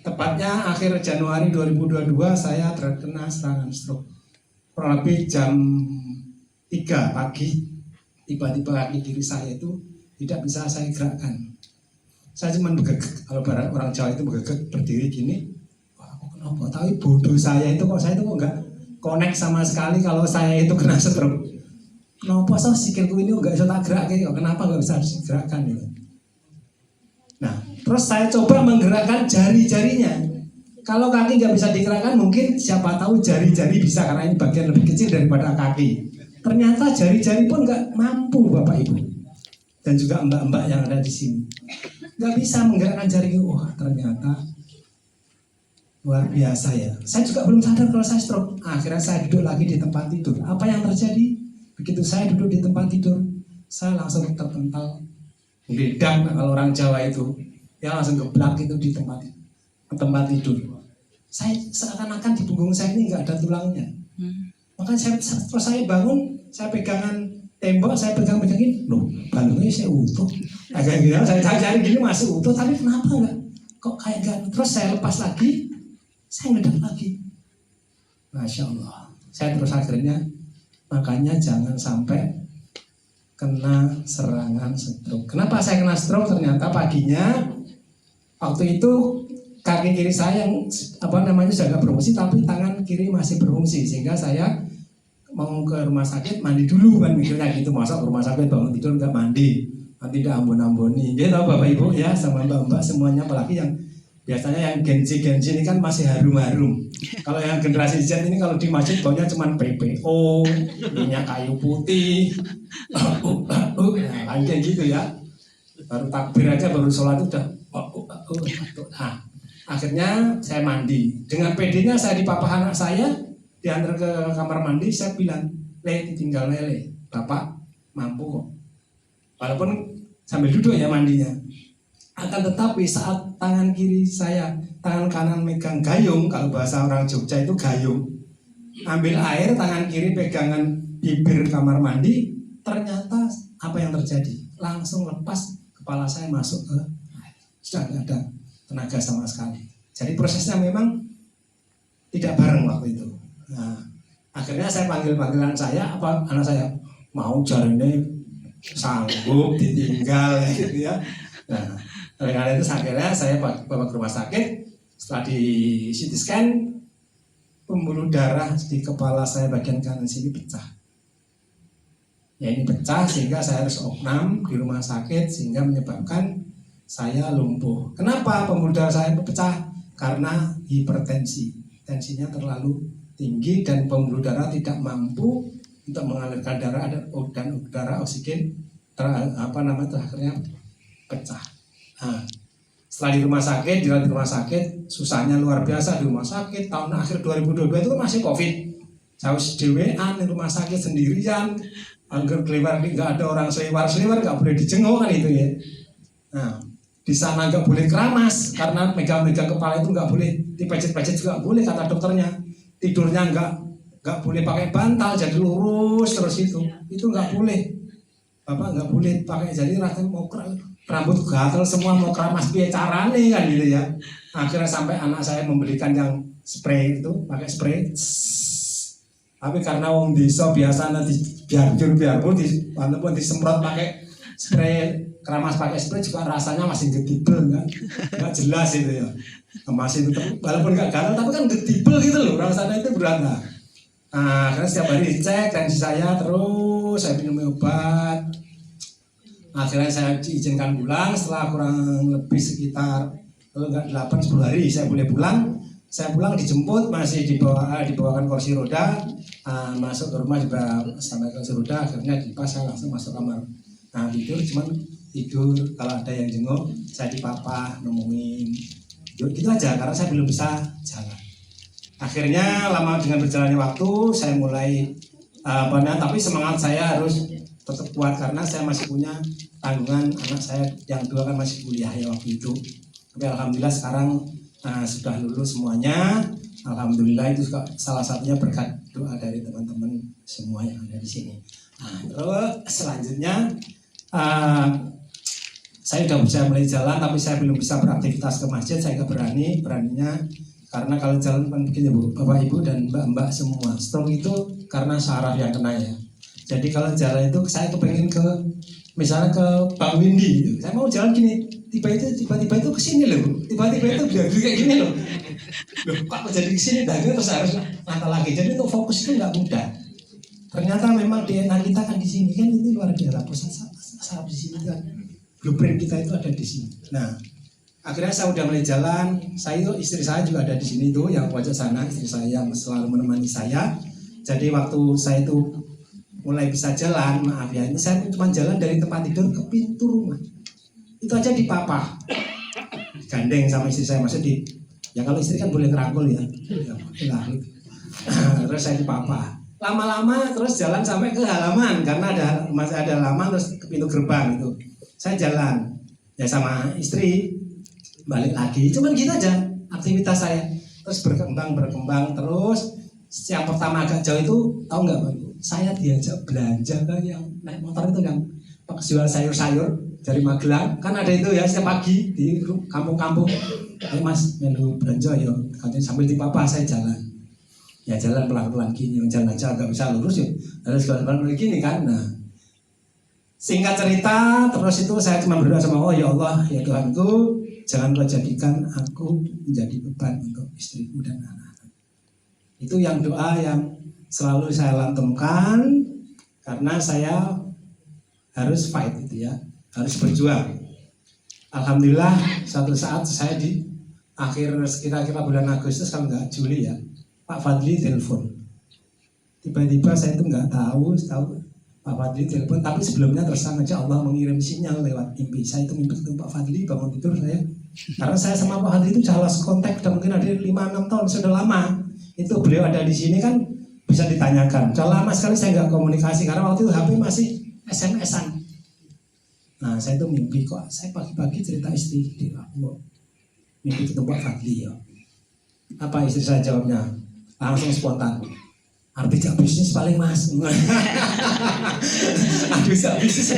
Tepatnya akhir Januari 2022 saya terkena serangan stroke. Kurang lebih jam 3 pagi, tiba-tiba kaki kiri saya itu tidak bisa saya gerakkan. Saya cuma begegek, kalau orang Jawa itu begegek berdiri gini. Wah, kok kenapa? Tapi bodoh saya itu kok enggak connect sama sekali kalau saya itu kena stroke. Kenapa sikilku ini enggak bisa tak gerakkan? Kenapa enggak bisa digerakkan gitu? Nah, terus saya coba menggerakkan jari-jarinya. Kalau kaki nggak bisa digerakkan, mungkin siapa tahu jari-jari bisa, karena ini bagian lebih kecil daripada kaki. Ternyata jari-jari pun nggak mampu, Bapak Ibu. Dan juga mbak-mbak yang ada di sini. Nggak bisa menggerakkan jari. Wah, ternyata luar biasa ya. Saya juga belum sadar kalau saya stroke. Akhirnya saya duduk lagi di tempat tidur. Apa yang terjadi? Begitu saya duduk di tempat tidur, saya langsung terpental. Gedang kalau orang Jawa itu, ya langsung geblak itu di tempat tidur. Saya seakan-akan di punggung saya ini nggak ada tulangnya. Makanya setelah saya bangun, saya pegangan tembok, saya pegang-pegangin, loh, balungnya saya utuh. Agak gini, saya cari gini masih utuh, tapi kenapa nggak? Kok kayak nggak? Terus saya lepas lagi, saya ngedang lagi. Masya Allah. Saya terus akhirnya, makanya jangan sampai kena serangan stroke. Kenapa saya kena stroke? Ternyata paginya waktu itu kaki kiri saya yang sudah nggak berfungsi, tapi tangan kiri masih berfungsi, sehingga saya mau ke rumah sakit mandi dulu kan, mikirnya gitu. Masa ke rumah sakit bangun tidur nggak mandi, nanti udah ambon-amboni. Dia tahu Bapak Ibu ya, sama mbak-mbak semuanya, apalagi yang biasanya yang Gen Z ini kan masih harum-harum. Kalau yang generasi Z ini kalau di masjid baunya cuma PPO, minyak kayu putih, nah, kayak gitu ya. Baru takbir aja, baru sholat udah. Nah, akhirnya saya mandi. Dengan PD-nya saya dipapah anak saya, diantar ke kamar mandi. Saya bilang, tinggal lele, Bapak mampu kok. Walaupun sambil duduk ya mandinya. Akan tetapi saat tangan kiri saya, tangan kanan megang gayung, kalau bahasa orang Jogja itu gayung, ambil air, tangan kiri pegangan bibir kamar mandi, ternyata apa yang terjadi? Langsung lepas, kepala saya masuk ke air. Sudah tidak ada tenaga sama sekali. Jadi prosesnya memang tidak bareng waktu itu. Nah, akhirnya saya panggil-panggilan saya, anak saya mau jarine sanggup ditinggal gitu ya. Nah, karena itu akhirnya saya bawa ke rumah sakit. Setelah di CT scan, pembuluh darah di kepala saya bagian kanan sini pecah. Ya ini pecah sehingga saya harus opnam di rumah sakit, sehingga menyebabkan saya lumpuh. Kenapa pembuluh darah saya pecah? Karena hipertensi. Tensinya terlalu tinggi dan pembuluh darah tidak mampu untuk mengalirkan darah dan udara oksigen akhirnya pecah. Nah, setelah di rumah sakit, susahnya luar biasa di rumah sakit. Tahun akhir 2022 itu kan masih COVID. Saya dewean di rumah sakit sendirian. Angger keluar nggak ada orang seliwar nggak boleh dijenguk kan itu ya. Nah, di sana nggak boleh keramas karena megang-megang kepala itu nggak boleh, dipecet-pecet juga boleh kata dokternya. Tidurnya nggak boleh pakai bantal, jadi lurus terus itu nggak boleh. Bapak nggak boleh pakai, jadi rasanya mau rambut gatel semua, mau keramas biar carane kan gitu ya. Akhirnya sampai anak saya membelikan yang spray itu, pakai spray. Tapi karena wong desa biasa nanti biarpun walaupun disemprot pakai spray, keramas pakai spray juga rasanya masih getibel kan, nggak jelas itu ya. Masih itu walaupun nggak gatel tapi kan getibel gitu loh, rasanya itu berat. Nah, akhirnya setiap hari dicek tensi saya, terus saya minum obat. Akhirnya saya diizinkan pulang setelah kurang lebih sekitar 8-10 hari saya boleh pulang. Saya pulang dijemput, masih dibawakan kursi roda, masuk ke rumah juga sampai kursi roda. Akhirnya pas saya langsung masuk kamar. Nah tidur, cuman tidur, kalau ada yang jenguk saya dipapah, nemuin gitu aja karena saya belum bisa jalan. Akhirnya lama dengan berjalannya waktu saya mulai tapi semangat saya harus tetap kuat karena saya masih punya tanggungan. Anak saya yang dua kan masih kuliah ya waktu itu. Tapi alhamdulillah sekarang sudah lulus semuanya. Alhamdulillah itu juga salah satunya berkat doa dari teman-teman semua yang ada di sini. Terus selanjutnya saya sudah bisa mulai jalan, tapi saya belum bisa beraktivitas ke masjid. Saya nggak beraninya karena kalau jalan kan begini Bu, Bapak Ibu dan Mbak-mbak semua, stroke itu karena saraf yang kena ya. Jadi kalau jalan itu saya kepengen ke misalnya ke Bang Windy gitu. Saya mau jalan gini, tiba-tiba itu kesini loh, tiba-tiba itu kayak gini loh. Loh, kok jadi kesini? Terus harus nata lagi. Jadi untuk fokus itu nggak mudah. Ternyata memang DNA kita kan di sini kan, ini luar biasa. Pusat saraf di sini kan, blueprint kita itu ada di sini. Nah, akhirnya saya udah mulai jalan. Istri saya juga ada di sini tuh, yang pojok sana, istri saya yang selalu menemani saya. Jadi waktu saya itu mulai bisa jalan, maaf ya, ini saya cuma jalan dari tempat tidur ke pintu rumah. Itu aja dipapah, gandeng sama istri saya, maksudnya ya kalau istri kan boleh ngerangkul ya. Terus saya dipapah. Lama-lama terus jalan sampai ke halaman karena masih ada halaman, terus ke pintu gerbang itu. Saya jalan ya sama istri, balik lagi. Cuman gitu aja aktivitas saya. Terus berkembang terus. Yang pertama agak jauh itu tahu nggak Bang? Saya diajak belanja ke yang naik motor itu yang jual sayur-sayur dari Magelang. Kan ada itu ya setiap pagi di kampung-kampung. Ayo Mas, melu belanja ya. Katanya sambil di papa saya jalan. Ya jalan pelan-pelan gini, jalan aja nggak bisa lurus ya. Harus pelan-pelan gini kan. Nah, singkat cerita, terus itu saya cuma berdoa sama Allah, ya Allah, ya Tuhanku, jangan kau jadikan aku menjadi beban untuk istriku dan anak-anak. Itu yang doa yang selalu saya lantunkan karena saya harus fight itu ya, harus berjuang. Alhamdulillah suatu saat saya di akhir kira-kira bulan Agustus kalau nggak Juli ya, Pak Fadli telepon. Tiba-tiba saya itu nggak tahu Pak Fadli telepon, tapi sebelumnya terus aja Allah mengirim sinyal lewat mimpi. Saya itu mimpi ketemu Pak Fadli, bangun tidur saya. Karena saya sama Pak Fadli itu sudah lost contact, dan mungkin ada 5-6 tahun, sudah lama. Itu beliau ada di sini kan bisa ditanyakan. Sudah lama sekali saya nggak komunikasi karena waktu itu HP masih SMS-an. Nah saya itu mimpi kok, saya pagi-pagi cerita istri, mimpi ketemu Pak Fadli ya. Apa istri saya jawabnya? Langsung spontan. Artinya bisnis paling mas. Bisa bisnis.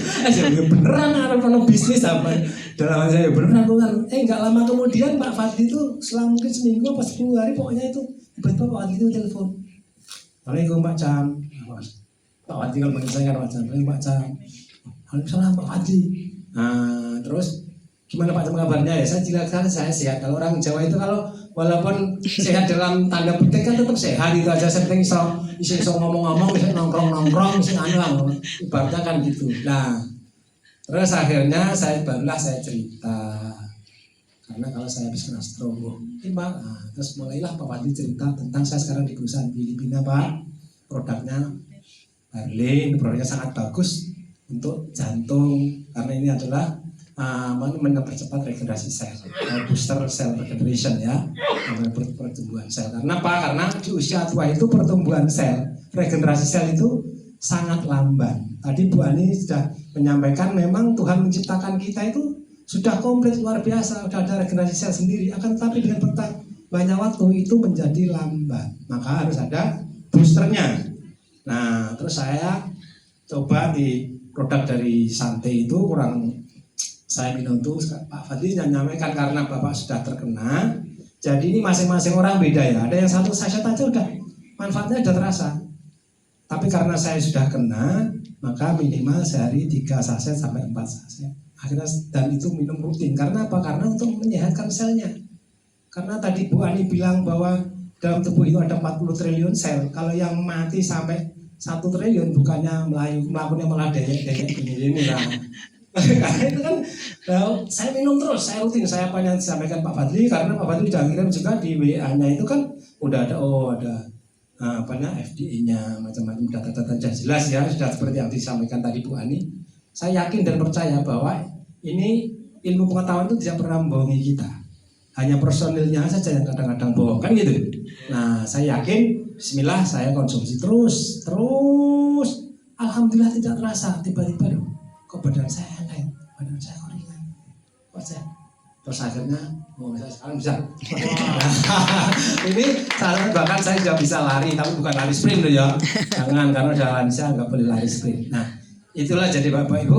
Beneran harus penuh bisnis apa? Dalam saya beneran bukan. Nggak lama kemudian Pak Fadli itu selang mungkin seminggu pas 10 hari pokoknya itu tiba-tiba Pak Fadli itu telepon. Assalamualaikum Pak Cam. Pak Fadli kalau panggil saya kan Pak Cam. Pak Cam. Waalaikumsalam Pak Fadli. Nah terus gimana Pak Cam kabarnya ya? Saya jelaskan saya sehat. Kalau orang Jawa itu kalau walaupun sehat dalam tanda petik kan tetap sehat itu aja. Saya pengen iso ngomong-ngomong, bisa nongkrong-nongkrong, bisa ibaratnya kan gitu. Nah, terus akhirnya saya cerita. Karena kalau saya habis kena stroke, terus mulailah Pak Fadli cerita tentang saya sekarang di perusahaan Filipina Pak. Produknya Barlin, produknya sangat bagus untuk jantung karena ini adalah mempercepat regenerasi sel, booster cell regeneration ya, pertumbuhan sel. Karena apa? Karena di usia tua itu pertumbuhan sel, regenerasi sel itu sangat lamban. Tadi Bu Ani sudah menyampaikan memang Tuhan menciptakan kita itu sudah komplit luar biasa, sudah ada regenerasi sel sendiri. Akan tetapi dengan banyak waktu itu menjadi lamban, maka harus ada boosternya. Nah, terus saya coba di produk dari Sante itu saya minum tuh Pak Fadli menyampaikan karena Bapak sudah terkena. Jadi ini masing-masing orang beda ya. Ada yang satu saset aja udah manfaatnya udah terasa. Tapi karena saya sudah kena, maka minimal sehari 3 saset sampai 4 saset. Akhirnya dan itu minum rutin. Karena apa? Karena untuk menyehatkan selnya. Karena tadi Bu Ani bilang bahwa dalam tubuh itu ada 40 triliun sel. Kalau yang mati sampai 1 triliun bukannya melakukannya malah dayek ini lah. Karena itu kan saya minum terus, saya rutin, saya apa yang disampaikan Pak Fadli karena Pak Fadli sudah ngirim juga di WA-nya itu kan udah ada FDA-nya macam-macam data-data jelas ya sudah seperti yang disampaikan tadi Bu Ani. Saya yakin dan percaya bahwa ini ilmu pengetahuan itu tidak pernah membohongi kita. Hanya personilnya saja yang kadang-kadang bohong kan gitu. Nah saya yakin, Bismillah saya konsumsi terus. Alhamdulillah tidak terasa tiba-tiba kok badan saya naik, badan saya kok ringan, kok saya terus akhirnya saya sekarang bisa ini bahkan saya sudah bisa lari tapi bukan lari sprint loh ya, jangan karena udah lansia nggak boleh lari sprint. Nah itulah jadi Bapak Ibu